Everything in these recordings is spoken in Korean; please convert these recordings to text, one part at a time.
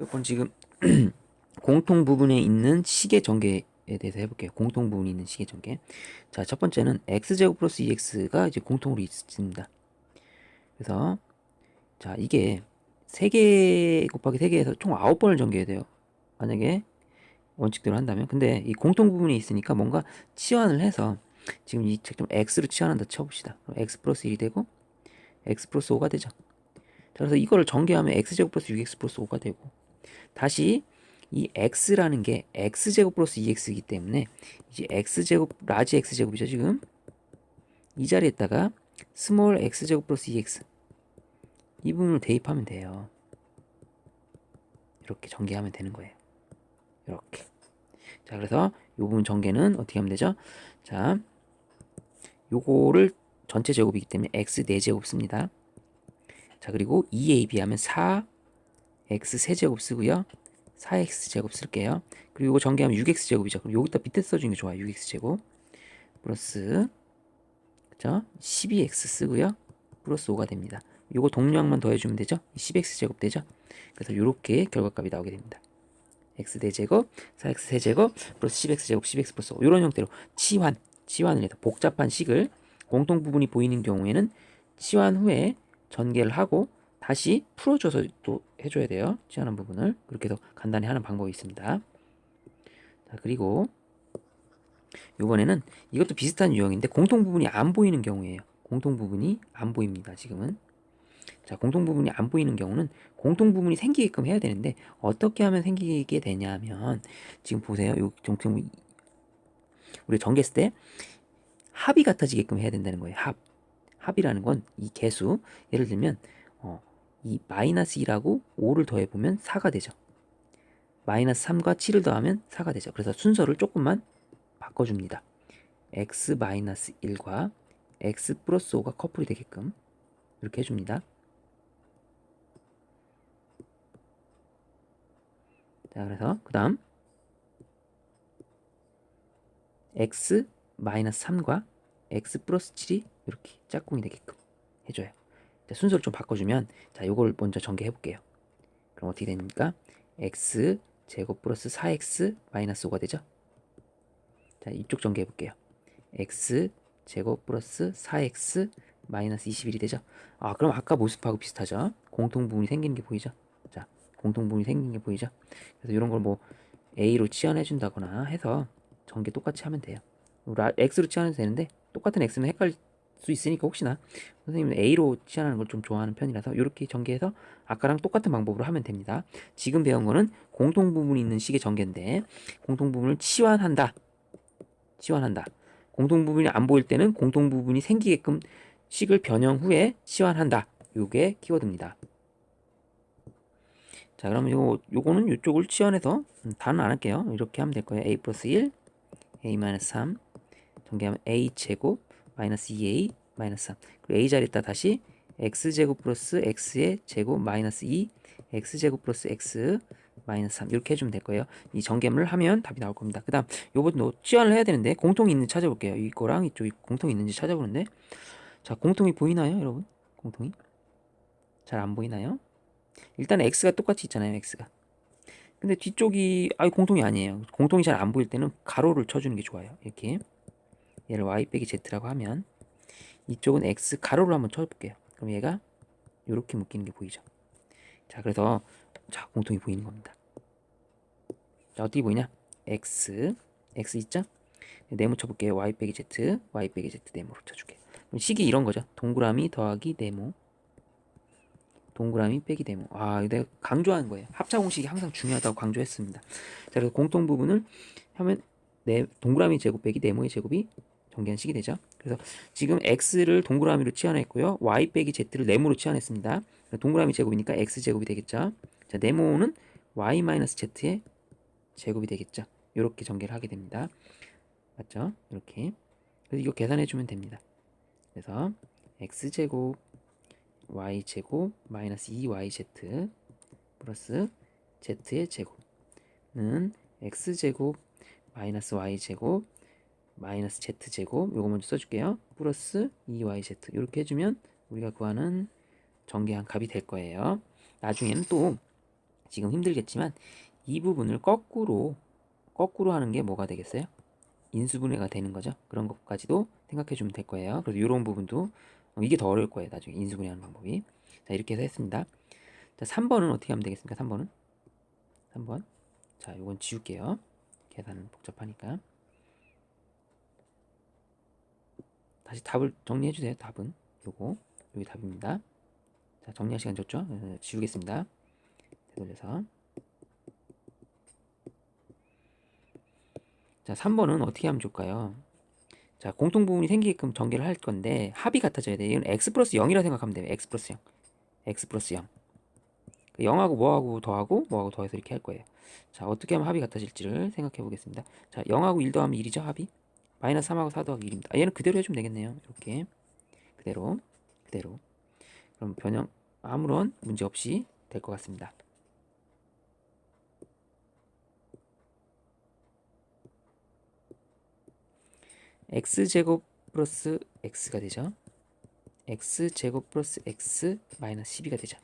이건 지금 공통 부분에 있는 시계 전개에 대해서 해볼게요. 공통 부분이 있는 시계 전개. 자, 첫 번째는 x제곱 플러스 2x가 이제 공통으로 있습니다. 그래서 자, 이게 3개 곱하기 3개에서 총 9번을 전개해야 돼요. 만약에 원칙대로 한다면. 근데 이 공통 부분이 있으니까 뭔가 치환을 해서 지금 이 책점 x로 치환한다 쳐봅시다. 그럼 x 플러스 1이 되고 x 플러스 5가 되죠. 자, 그래서 이거를 전개하면 x제곱 플러스 6x 플러스 5가 되고, 다시 이 x라는 게 x제곱 플러스 2x이기 때문에 이제 x제곱 라지 x제곱이죠. 지금 이 자리에다가 스몰 x제곱 플러스 2x 이 부분을 대입하면 돼요. 이렇게 전개하면 되는 거예요. 이렇게. 자, 그래서 이 부분 전개는 어떻게 하면 되죠? 자, 요거를 전체 제곱이기 때문에 x 4제곱 씁니다. 자, 그리고 2ab 하면 4x 세제곱 쓰고요. 4x제곱 쓸게요. 그리고 이거 전개하면 6x제곱이죠. 그럼 여기다 밑에 써주는 게 좋아요. 6x제곱 플러스, 그죠? 12x 쓰고요. 플러스 5가 됩니다. 요거 동량만 더해주면 되죠? 10x제곱 되죠? 그래서 이렇게 결과값이 나오게 됩니다. x 4제곱, 4x 세제곱, 플러스 10x제곱, 10x 플러스 5. 이런 형태로 치환을 해서 복잡한 식을 공통 부분이 보이는 경우에는 치환 후에 전개를 하고 다시 풀어줘서 또 해줘야 돼요. 치환한 부분을. 그렇게 해서 간단히 하는 방법이 있습니다. 자, 그리고 이번에는 이것도 비슷한 유형인데 공통 부분이 안 보이는 경우에요. 공통 부분이 안 보입니다. 지금은. 자, 공통 부분이 안 보이는 경우는 공통 부분이 생기게끔 해야 되는데 어떻게 하면 생기게 되냐면 지금 보세요. 요 공통 우리 전개했을 때 합이 같아지게끔 해야 된다는 거예요. 합이라는 건 이 개수, 예를 들면 이 마이너스 2라고 5를 더해보면 4가 되죠. 마이너스 3과 7을 더하면 4가 되죠. 그래서 순서를 조금만 바꿔줍니다. x 마이너스 1과 x 플러스 5가 커플이 되게끔 이렇게 해줍니다. 자, 그래서 그 다음 x 마이너스 3과 x 플러스 7이 이렇게 짝꿍이 되게끔 해줘요. 자, 순서를 좀 바꿔주면, 자, 요걸 먼저 전개해 볼게요. 그럼 어떻게 됩니까? x 제곱 플러스 4x 마이너스 5가 되죠. 자, 이쪽 전개해 볼게요. x 제곱 플러스 4x 마이너스 21이 되죠. 아, 그럼 아까 모습하고 비슷하죠. 공통 부분이 생기는 게 보이죠. 자, 공통 부분이 생기는 게 보이죠. 그래서 이런 걸 뭐 a로 치환해 준다거나 해서 전개 똑같이 하면 돼요. x로 치환해도 되는데 똑같은 x는 헷갈릴 수 있으니까 혹시나 선생님은 a로 치환하는 걸 좀 좋아하는 편이라서 이렇게 전개해서 아까랑 똑같은 방법으로 하면 됩니다. 지금 배운 거는 공통 부분이 있는 식의 전개인데 공통 부분을 치환한다. 공통 부분이 안 보일 때는 공통 부분이 생기게끔 식을 변형 후에 치환한다. 요게 키워드입니다. 자, 그러면 요거는 이쪽을 치환해서 다는 안 할게요. 이렇게 하면 될 거예요. a 플러스 1, a 마이너스 3 전개하면 a 제곱 마이너스 2a 마이너스 3 그리고 a 자리에다 다시 x 제곱 플러스 x의 제곱 마이너스 2 x 제곱 플러스 x 마이너스 3 이렇게 해주면 될 거예요. 이 전개를 하면 답이 나올 겁니다. 그 다음 요것도 치환을 해야 되는데 공통이 있는지 찾아볼게요. 이거랑 이쪽이 공통이 있는지 찾아보는데, 자, 공통이 보이나요 여러분? 공통이 잘 안 보이나요? 일단 x가 똑같이 있잖아요. x가. 근데 뒤쪽이 공통이 아니에요. 공통이 잘 안 보일 때는 가로를 쳐주는 게 좋아요. 이렇게 얘를 y 빼기 z라고 하면 이쪽은 x 가로로 한번 쳐볼게요. 그럼 얘가 이렇게 묶이는 게 보이죠. 자, 그래서 자, 공통이 보이는 겁니다. 자, 어떻게 보이냐? x 있죠? 네모 쳐볼게요. y 빼기 z, y 빼기 z 네모로 쳐줄게요. 그럼 식이 이런 거죠. 동그라미 더하기 네모, 동그라미 빼기 네모. 아, 내가 강조하는 거예요. 합차 공식이 항상 중요하다고 강조했습니다. 자, 그래서 공통 부분을 하면 동그라미 제곱 빼기 네모의 제곱이 전개한 식이 되죠. 그래서 지금 x를 동그라미로 치환했고요. y 빼기 z를 네모로 치환했습니다. 동그라미 제곱이니까 x 제곱이 되겠죠. 자, 네모는 y 마이너스 z의 제곱이 되겠죠. 이렇게 전개를 하게 됩니다. 맞죠? 이렇게. 그래서 이거 계산해 주면 됩니다. 그래서 x 제곱 y 제곱 마이너스 2yz 플러스 z의 제곱은 x 제곱 마이너스 y 제곱 마이너스 z 제곱, 요거 먼저 써줄게요. 플러스 2yz 이렇게 해주면 우리가 구하는 전개한 값이 될 거예요. 나중에는 또 지금 힘들겠지만 이 부분을 거꾸로 하는 게 뭐가 되겠어요? 인수분해가 되는 거죠. 그런 것까지도 생각해 주면 될 거예요. 그래서 이런 부분도 이게 더 어려울 거예요. 나중에 인수분해하는 방법이. 자, 이렇게 해서 했습니다. 자, 3번은 어떻게 하면 되겠습니까? 3번. 자, 요건 지울게요. 계산은 복잡하니까. 다시 답을 정리해 주세요. 답은 요거. 여기 답입니다. 자, 정리할 시간 줬죠? 지우겠습니다. 되돌려서. 자, 3번은 어떻게 하면 좋을까요? 자, 공통부분이 생기게끔 전개를 할 건데 합이 같아져야 돼요. 이건 x 플러스 0이라 생각하면 돼요. x 플러스 0. x 플러스 0. 0하고 뭐하고 더하고 뭐하고 더해서 이렇게 할 거예요. 자, 어떻게 하면 합이 같아질지를 생각해 보겠습니다. 자, 0하고 1 더하면 1이죠, 합이. 마이너스 3하고 4 더하기 1입니다. 아, 얘는 그대로 해주면 되겠네요. 이렇게. 그대로. 그럼 변형 아무런 문제 없이 될 것 같습니다. x제곱 플러스 x가 되죠. x제곱 플러스 x 마이너스 12가 되죠.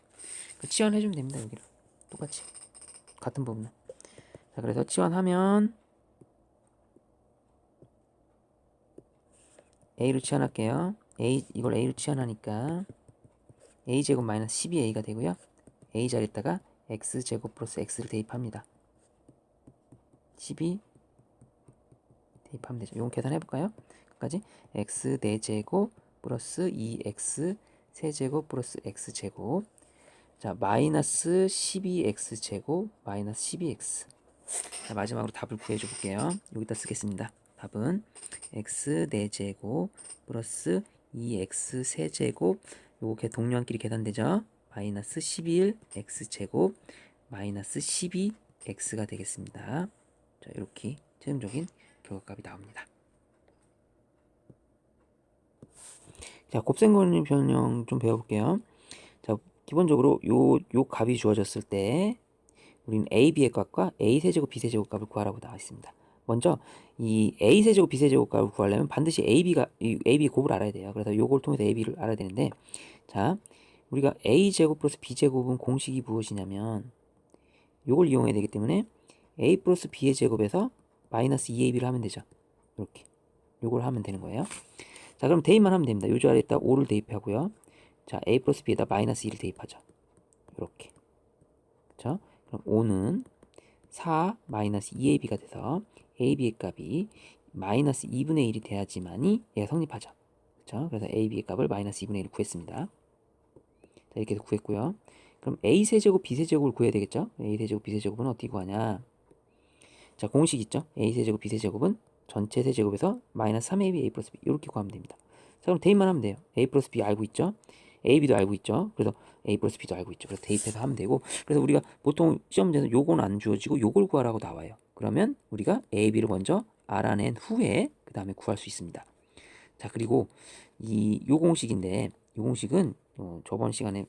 치환해주면 됩니다. 여기를 똑같이 같은 부분은. 자, 그래서 치환하면 a로 치환할게요. 이걸 a로 치환하니까 a제곱 마이너스 12a가 되고요. a 자리에다가 x제곱 플러스 x를 대입합니다. 12 대입하면 되죠. 이건 계산해볼까요? 끝까지 x 4제곱 플러스 2x 세제곱 플러스 x제곱. 자, 마이너스 12x제곱 마이너스 12x. 자, 마지막으로 답을 구해줘 볼게요. 여기다 쓰겠습니다. 답은 x 4제곱 플러스 2x 세제곱. 요거 동량끼리 계산되죠? 마이너스 11x제곱 마이너스 12x가 되겠습니다. 자, 이렇게 최종적인 결과값이 나옵니다. 자, 곱셈 변형 좀 배워볼게요. 자, 기본적으로 요 값이 주어졌을 때 우리는 a, b의 값과 a 세제곱, b 세제곱 값을 구하라고 나와 있습니다. 먼저 이 a 세제곱, b 세제곱 값을 구하려면 반드시 a, b 곱을 알아야 돼요. 그래서 요걸 통해서 a, b를 알아야 되는데, 자, 우리가 a 제곱 플러스 b 제곱은 공식이 무엇이냐면 요걸 이용해야 되기 때문에 a 플러스 b의 제곱에서 마이너스 2ab를 하면 되죠. 이렇게 요걸 하면 되는 거예요. 자, 그럼 대입만 하면 됩니다. 요 자리에다 5를 대입하고요. 자, a 플러스 b에다 마이너스 2를 대입하죠. 이렇게. 그쵸? 그럼 5는 4 마이너스 2ab가 돼서 ab의 값이 마이너스 2분의 1이 돼야지만이 얘가 성립하죠. 그쵸? 그래서 ab의 값을 마이너스 2분의 1을 구했습니다. 자, 이렇게 해서 구했고요. 그럼 a 세제곱 b 세제곱을 구해야 되겠죠? a 세제곱 b 세제곱은 어떻게 구하냐? 자, 공식 있죠? a 세제곱 b 세제곱은 전체 세제곱에서 마이너스 3ab a 플러스 b 이렇게 구하면 됩니다. 자, 그럼 대입만 하면 돼요. a 플러스 b 알고 있죠? ab도 알고 있죠? 그래서 a 플러스 b도 알고 있죠. 그래서 대입해서 하면 되고, 그래서 우리가 보통 시험 문제에서 요건 안 주어지고 요걸 구하라고 나와요. 그러면 우리가 a, b를 먼저 알아낸 후에 그 다음에 구할 수 있습니다. 자, 그리고 요 공식인데 요 공식은 저번 시간에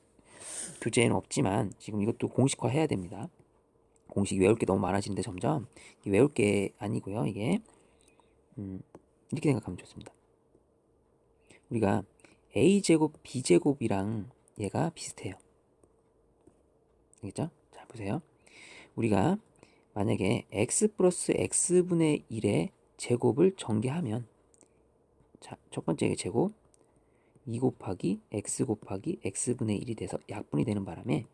교재에는 없지만 지금 이것도 공식화 해야 됩니다. 공식이 외울 게 너무 많아지는데 점점 외울 게 아니고요. 이게 이렇게 생각하면 좋습니다. 우리가 a제곱 b제곱이랑 얘가 비슷해요. 알겠죠? 자, 보세요. 우리가 만약에 x 플러스 x분의 1의 제곱을 전개하면, 자, 첫 번째 제곱 2 곱하기 x 곱하기 x분의 1이 돼서 약분이 되는 바람에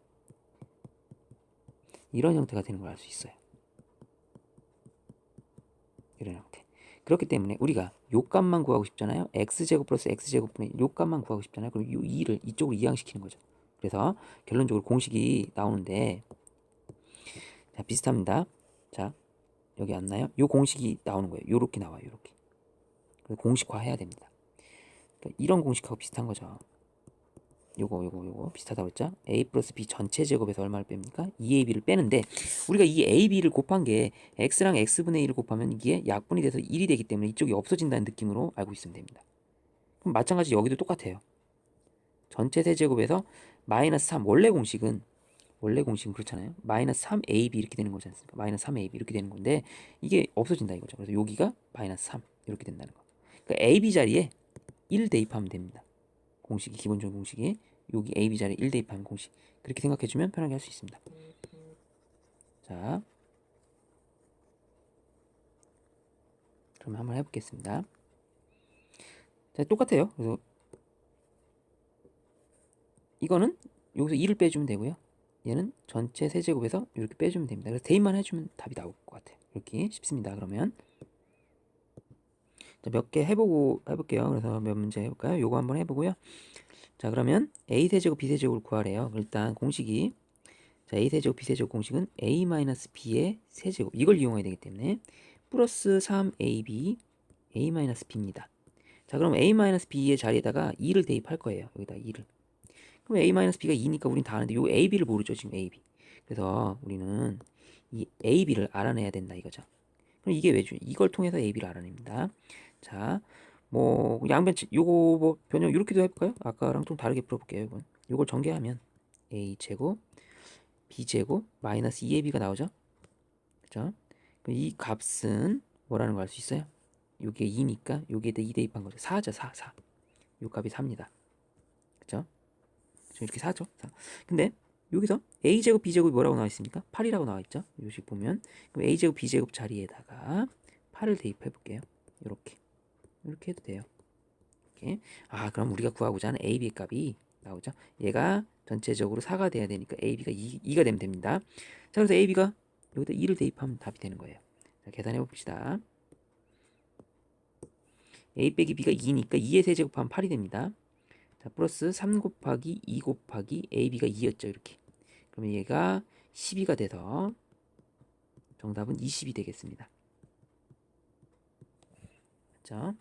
이런 형태가 되는 걸 알 수 있어요. 이런 형태. 그렇기 때문에 우리가 요 값만 구하고 싶잖아요. x제곱 플러스 x제곱분의 요 값만 구하고 싶잖아요. 그럼 요 2를 이쪽으로 이항시키는 거죠. 그래서 결론적으로 공식이 나오는데, 자, 비슷합니다. 자, 여기 안 나요? 요 공식이 나오는 거예요. 요렇게 나와요. 요렇게. 그래서 공식화 해야 됩니다. 그러니까 이런 공식하고 비슷한 거죠. 요거 비슷하다고 했죠? a 플러스 b 전체 제곱에서 얼마를 뺍니까? 2ab를 빼는데, 우리가 이 ab를 곱한 게 x랑 x분의 1을 곱하면 이게 약분이 돼서 1이 되기 때문에 이쪽이 없어진다는 느낌으로 알고 있으면 됩니다. 그럼 마찬가지 여기도 똑같아요. 전체 세제곱에서 마이너스 3, 원래 공식은 그렇잖아요. 마이너스 3ab 이렇게 되는 거지 않습니까? 마이너스 3ab 이렇게 되는 건데 이게 없어진다 이거죠. 그래서 여기가 마이너스 3 이렇게 된다는 거. 그러니까 ab 자리에 1 대입하면 됩니다. 공식이, 기본적인 공식이 여기 ab 자리에 1 대입하면 공식. 그렇게 생각해주면 편하게 할 수 있습니다. 자, 그럼 한번 해보겠습니다. 자, 똑같아요. 그래서 이거는 여기서 2를 빼주면 되고요. 얘는 전체 세제곱에서 이렇게 빼주면 됩니다. 그래서 대입만 해주면 답이 나올 것 같아요. 이렇게 쉽습니다. 그러면 몇 개 해볼게요. 그래서 몇 문제 해볼까요? 요거 한번 해보고요. 자, 그러면 a 세제곱 b 세제곱을 구하래요. 일단 공식이, 자, a 세제곱 b 세제곱 공식은 a-b의 세제곱, 이걸 이용해야 되기 때문에 플러스 3ab a-b입니다. 자, 그럼 a-b의 자리에다가 2를 대입할 거예요. 여기다 2를. 그럼 a-b가 2니까 우린 다 아는데 요 ab를 모르죠. 지금 ab. 그래서 우리는 이 ab를 알아내야 된다 이거죠. 그럼 이게 왜죠? 이걸 통해서 ab를 알아냅니다. 자, 뭐 양변 요거 뭐 변형 이렇게도 해볼까요? 아까랑 좀 다르게 풀어볼게요. 이건 요걸 전개하면 a 제곱 b 제곱 마이너스 2ab가 나오죠. 그죠? 그럼 이 값은 뭐라는 걸 알 수 있어요? 요게 2니까 여기에다 2 대입한 거죠. 4죠. 4. 요 값이 4입니다. 그죠? 이렇게 4죠. 4. 근데 여기서 a제곱 b제곱이 뭐라고 나와 있습니까? 8이라고 나와 있죠. 요식 보면 그럼 a제곱 b제곱 자리에다가 8을 대입해 볼게요. 이렇게 해도 돼요. 이렇게. 아, 그럼 우리가 구하고자 하는 ab 값이 나오죠. 얘가 전체적으로 4가 돼야 되니까 ab가 2가 되면 됩니다. 자, 그래서 ab가 여기다 2를 대입하면 답이 되는 거예요. 자, 계산해 봅시다. a 빼기 b가 2니까 2의 세제곱하면 8이 됩니다. 자, 플러스 3 곱하기 2 곱하기 ab가 2였죠. 이렇게. 그러면 얘가 12가 돼서 정답은 20이 되겠습니다. 자,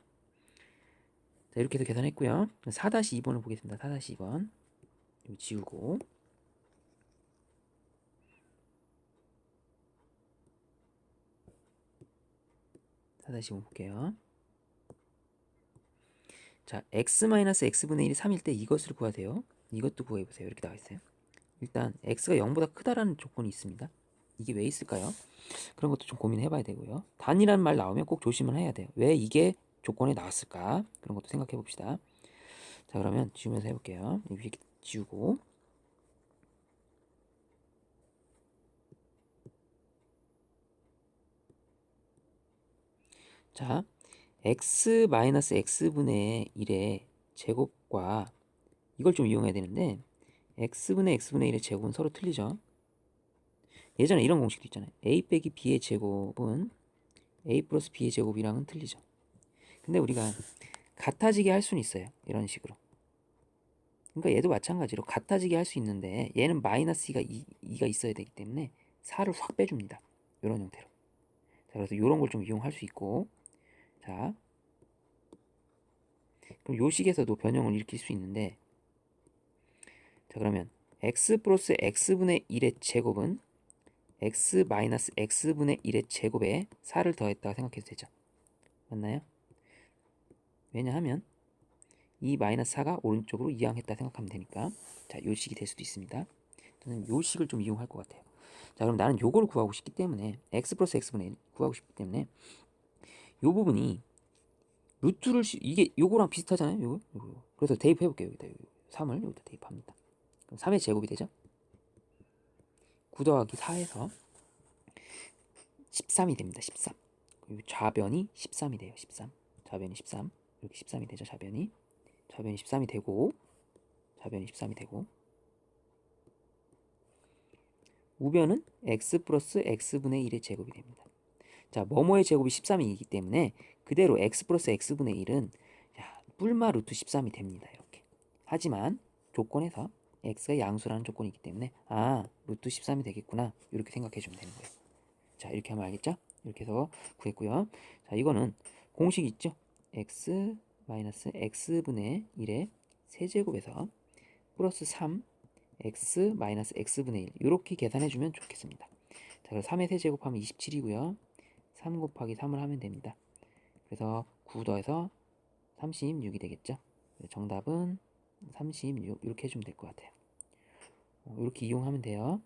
이렇게 해서 계산했고요. 4-2번을 보겠습니다. 4-2번. 이거 지우고. 4-5 볼게요. 자, x-x분의 1이 3일 때 이것을 구하세요. 이것도 구해보세요. 이렇게 나와 있어요. 일단 x가 0보다 크다라는 조건이 있습니다. 이게 왜 있을까요? 그런 것도 좀 고민해 봐야 되고요. 단이라는 말 나오면 꼭 조심을 해야 돼요. 왜 이게 조건에 나왔을까? 그런 것도 생각해 봅시다. 자, 그러면 지우면서 해볼게요. 위에 지우고. 자, x-x분의 1의 제곱과 이걸 좀 이용해야 되는데 x분의 x분의 1의 제곱은 서로 틀리죠. 예전에 이런 공식도 있잖아요. a 빼기 b의 제곱은 a 플러스 b의 제곱이랑은 틀리죠. 근데 우리가 같아지게 할 수는 있어요. 이런 식으로. 그러니까 얘도 마찬가지로 같아지게 할 수 있는데 얘는 마이너스 2가 있어야 되기 때문에 4를 확 빼줍니다. 이런 형태로. 자, 그래서 이런 걸 좀 이용할 수 있고, 자, 그럼 요 식에서도 변형을 일으킬 수 있는데, 자, 그러면 x 플러스 x분의 1의 제곱은 x 마이너스 x분의 1의 제곱에 4를 더했다고 생각해도 되죠. 맞나요? 왜냐하면 이 마이너스 4가 오른쪽으로 이항했다 생각하면 되니까. 자, 요 식이 될 수도 있습니다. 저는 요 식을 좀 이용할 것 같아요. 자, 그럼 나는 요걸 구하고 싶기 때문에 x 플러스 x분의 1 구하고 싶기 때문에 요 부분이 루트를 이게 요거랑 비슷하잖아요. 요거. 그래서 대입해 볼게요. 여기다 3을 여기다 대입합니다. 그럼 3의 제곱이 되죠. 9 더하기 4에서 13이 됩니다. 13. 그리고 좌변이 13이 돼요. 13. 좌변이 13. 이렇게 13이 되죠. 좌변이 13이 되고, 좌변이 13이 되고, 우변은 x 플러스 x분의 1의 제곱이 됩니다. 자, 뭐뭐의 제곱이 13이기 때문에 그대로 x 플러스 x분의 1은 뿔마 루트 13이 됩니다. 이렇게. 하지만 조건에서 x가 양수라는 조건이 있기 때문에 루트 13이 되겠구나. 이렇게 생각해 주면 되는 거예요. 자, 이렇게 하면 알겠죠? 이렇게 해서 구했고요. 자, 이거는 공식이 있죠? x 마이너스 x분의 1의 세제곱에서 플러스 3 x 마이너스 x분의 1 이렇게 계산해 주면 좋겠습니다. 자, 그래서 3의 세제곱하면 27이고요. 3 곱하기 3을 하면 됩니다. 그래서 9 더해서 36이 되겠죠. 정답은 36 이렇게 해주면 될 것 같아요. 이렇게 이용하면 돼요.